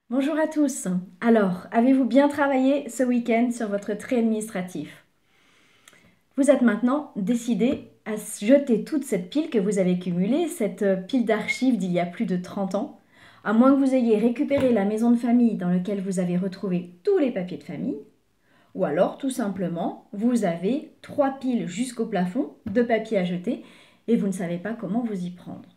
Bonjour à tous. Alors, avez-vous bien travaillé ce week-end sur votre trait administratif? Vous êtes maintenant décidé à jeter toute cette pile que vous avez cumulée, cette pile d'archives d'il y a plus de 30 ans, à moins que vous ayez récupéré la maison de famille dans laquelle vous avez retrouvé tous les papiers de famille, ou alors tout simplement, vous avez 3 piles jusqu'au plafond de papier à jeter et vous ne savez pas comment vous y prendre.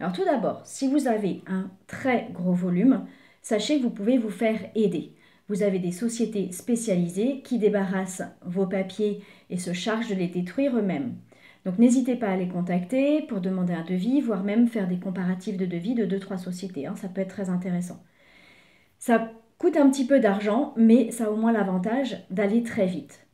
Alors tout d'abord, si vous avez un très gros volume, sachez que vous pouvez vous faire aider. Vous avez des sociétés spécialisées qui débarrassent vos papiers et se chargent de les détruire eux-mêmes. Donc n'hésitez pas à les contacter pour demander un devis, voire même faire des comparatifs de devis de 2-3 sociétés. Ça peut être très intéressant. Ça coûte un petit peu d'argent, mais ça a au moins l'avantage d'aller très vite.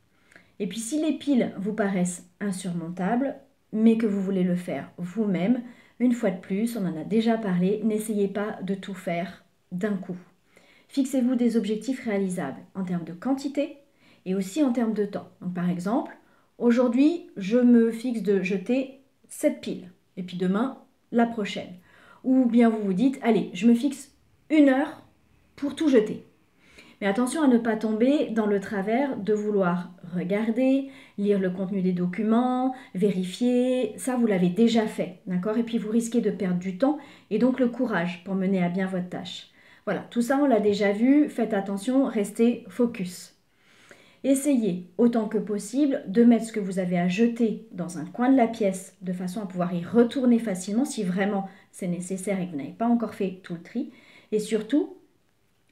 Et puis si les piles vous paraissent insurmontables, mais que vous voulez le faire vous-même, une fois de plus, on en a déjà parlé, n'essayez pas de tout faire d'un coup. Fixez-vous des objectifs réalisables en termes de quantité et aussi en termes de temps. Donc par exemple, aujourd'hui, je me fixe de jeter 7 piles et puis demain, la prochaine. Ou bien vous vous dites, allez, je me fixe 1 heure pour tout jeter. Mais attention à ne pas tomber dans le travers de vouloir regarder, lire le contenu des documents, vérifier. Ça, vous l'avez déjà fait, d'accord? Et puis vous risquez de perdre du temps et donc le courage pour mener à bien votre tâche. Voilà, tout ça, on l'a déjà vu. Faites attention, restez focus. Essayez autant que possible de mettre ce que vous avez à jeter dans un coin de la pièce de façon à pouvoir y retourner facilement si vraiment c'est nécessaire et que vous n'avez pas encore fait tout le tri. Et surtout,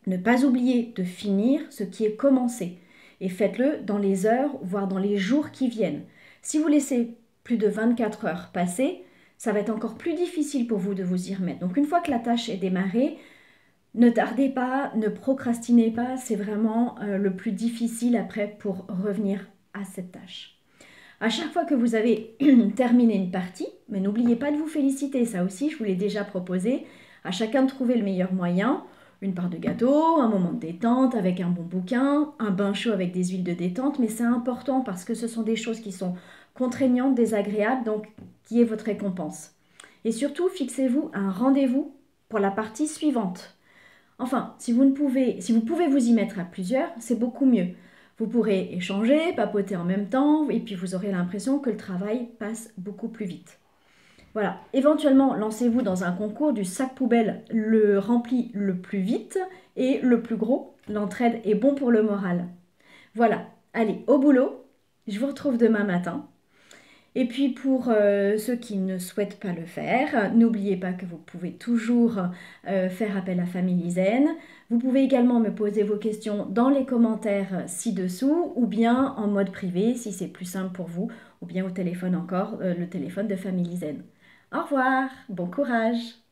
ne pas oublier de finir ce qui est commencé et faites-le dans les heures, voire dans les jours qui viennent. Si vous laissez plus de 24 heures passer, ça va être encore plus difficile pour vous de vous y remettre. Donc une fois que la tâche est démarrée, ne tardez pas, ne procrastinez pas, c'est vraiment le plus difficile après pour revenir à cette tâche. À chaque fois que vous avez terminé une partie, mais n'oubliez pas de vous féliciter, ça aussi je vous l'ai déjà proposé, à chacun de trouver le meilleur moyen, une part de gâteau, un moment de détente avec un bon bouquin, un bain chaud avec des huiles de détente, mais c'est important parce que ce sont des choses qui sont contraignantes, désagréables, donc qui est votre récompense. Et surtout, fixez-vous un rendez-vous pour la partie suivante. Enfin, si vous pouvez vous y mettre à plusieurs, c'est beaucoup mieux. Vous pourrez échanger, papoter en même temps, et puis vous aurez l'impression que le travail passe beaucoup plus vite. Voilà, éventuellement, lancez-vous dans un concours du sac poubelle le rempli le plus vite et le plus gros. L'entraide est bon pour le moral. Voilà, allez, au boulot. Je vous retrouve demain matin. Et puis pour ceux qui ne souhaitent pas le faire, n'oubliez pas que vous pouvez toujours faire appel à Family Zen. Vous pouvez également me poser vos questions dans les commentaires ci-dessous ou bien en mode privé si c'est plus simple pour vous ou bien au téléphone encore, le téléphone de Family Zen. Au revoir, bon courage!